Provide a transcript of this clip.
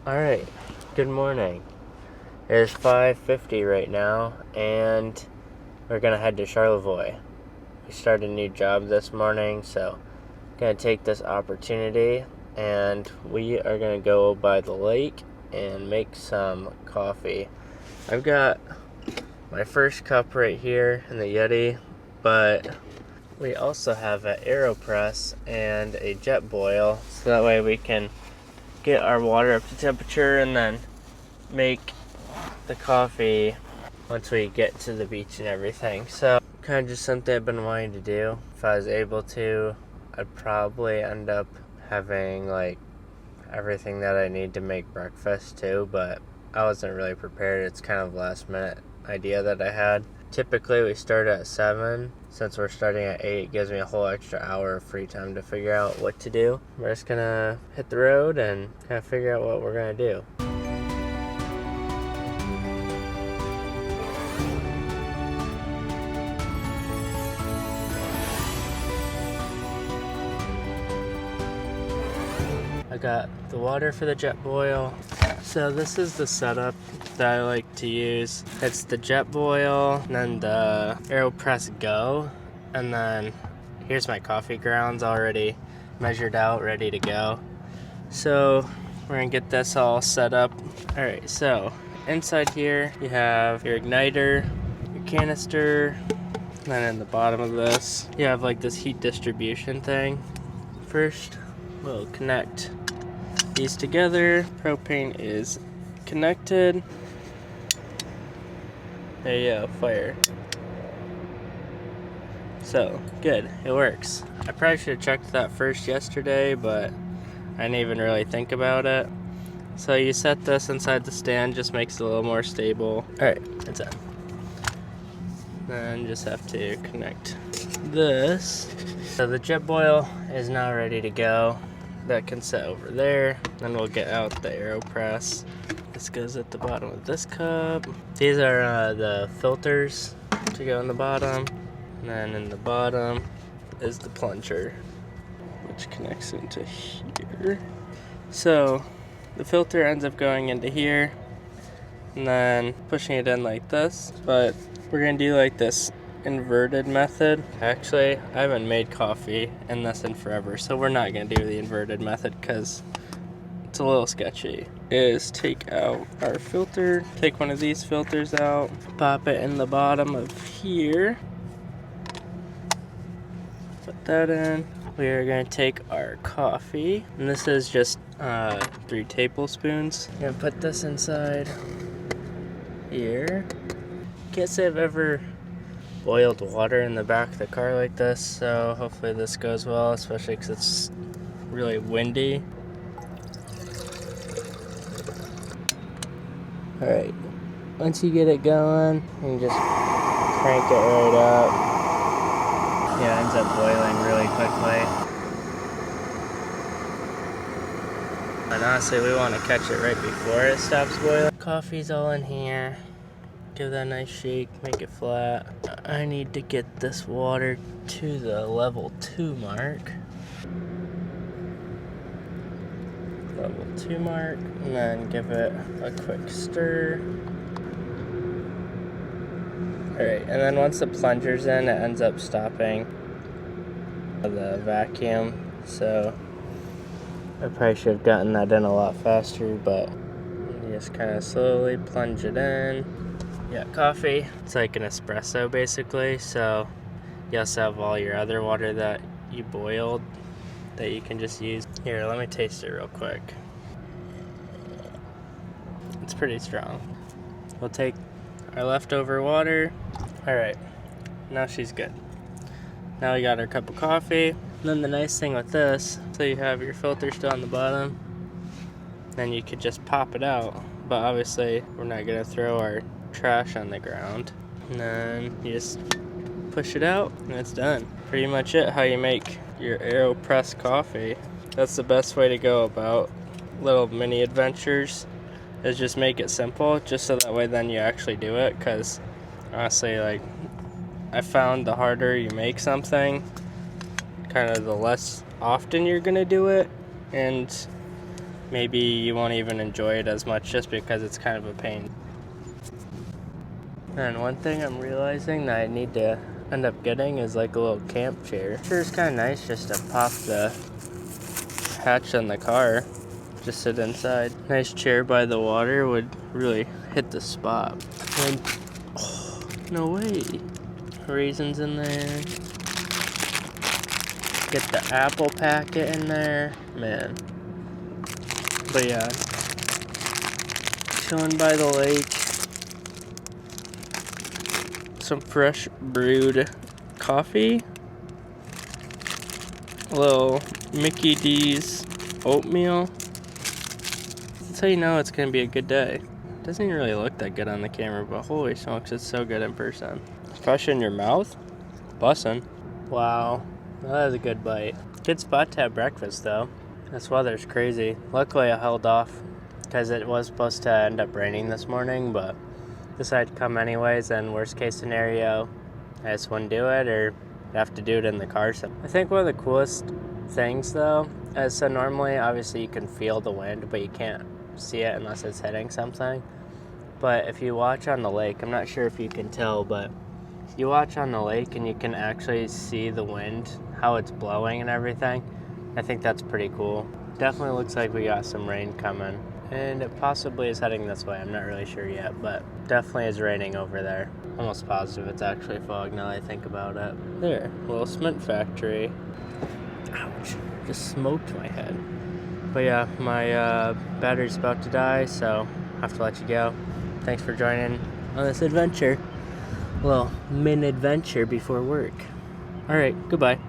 Alright, good morning. It is 5:50 right now, and we're gonna head to Charlevoix. We started a new job this morning, so I'm gonna take this opportunity, and we are gonna go by the lake and make some coffee. I've got my first cup right here in the Yeti, but we also have an aeropress and a jetboil, so that way we can get our water up to temperature and then make the coffee once we get to the beach and everything. So kind of just something I've been wanting to do. If I was able to, I'd probably end up having like everything that I need to make breakfast too, but I wasn't really prepared. It's kind of a last minute idea that I had. Typically we start at 7. Since we're starting at 8, it gives me a whole extra hour of free time to figure out what to do. We're just gonna hit the road and kind of figure out what we're gonna do. I got the water for the jet boil. So this is the setup that I like to use. It's the jet boil, and then the aeropress go, and then here's my coffee grounds already measured out, ready to go. So we're gonna get this all set up. All right, so inside here you have your igniter, your canister, and then in the bottom of this you have like this heat distribution thing. First we'll connect these together. Propane is connected. There you go, fire. So, good, it works. I probably should have checked that first yesterday, but I didn't even really think about it. So you set this inside the stand, just makes it a little more stable. Alright, it's in. Then just have to connect this. So the jet boil is now ready to go. That can sit over there. Then we'll get out the aeropress. This goes at the bottom of this cup. These are the filters to go in the bottom. And then in the bottom is the plunger, which connects into here. So the filter ends up going into here and then pushing it in like this. But we're gonna do like this inverted method. Actually, I haven't made coffee in this in forever, so we're not gonna do the inverted method because it's a little sketchy. Is take out our filter, take one of these filters out, pop it in the bottom of here, put that in. We are gonna take our coffee, and this is just 3 tablespoons. I'm gonna put this inside here. Can't say I've ever boiled water in the back of the car like this, so hopefully this goes well, especially because it's really windy. Alright, once you get it going, you just crank it right up. Yeah, it ends up boiling really quickly. And honestly, we want to catch it right before it stops boiling. Coffee's all in here. Give that a nice shake, make it flat. I need to get this water to the level 2 mark. Level 2 mark, and then give it a quick stir. Alright, and then once the plunger's in, it ends up stopping the vacuum. So I probably should have gotten that in a lot faster, but you just kind of slowly plunge it in. Yeah, coffee, it's like an espresso basically, so you also have all your other water that you boiled that you can just use. Here, let me taste it real quick. It's pretty strong. We'll take our leftover water. Alright, now she's good. Now we got our cup of coffee. And then the nice thing with this, so you have your filter still on the bottom, then you could just pop it out, but obviously we're not gonna throw our trash on the ground. And then you just push it out and it's done. Pretty much it, how you make your aeropress coffee. That's the best way to go about little mini adventures, is just make it simple, just so that way then you actually do it. Because honestly, like, I found the harder you make something, kind of the less often you're gonna do it, and maybe you won't even enjoy it as much just because it's kind of a pain. And one thing I'm realizing that I need to end up getting is like a little camp chair. Sure, it's kind of nice just to pop the hatch on the car, just sit inside. Nice chair by the water would really hit the spot. And, oh, no way. Raisins in there. Get the apple packet in there. Man. But yeah. Chilling by the lake. Some fresh brewed coffee. A little Mickey D's oatmeal. That's how you know it's gonna be a good day. Doesn't even really look that good on the camera, but holy smokes, it's so good in person. Fresh in your mouth? Bussin'. Wow, that was a good bite. Good spot to have breakfast though. This weather's crazy. Luckily I held off because it was supposed to end up raining this morning, but decided to come anyways, and worst case scenario, I just wouldn't do it or have to do it in the car. So I think one of the coolest things though is, so normally obviously you can feel the wind, but you can't see it unless it's hitting something. But if you watch on the lake, I'm not sure if you can tell, but you watch on the lake and you can actually see the wind, how it's blowing and everything. I think that's pretty cool. Definitely looks like we got some rain coming, and it possibly is heading this way. I'm not really sure yet, but definitely is raining over there. Almost positive it's actually fog now that I think about it. There, little cement factory. Ouch, just smoked my head. But yeah, my battery's about to die, so I have to let you go. Thanks for joining on this adventure. A little mini adventure before work. Alright, goodbye.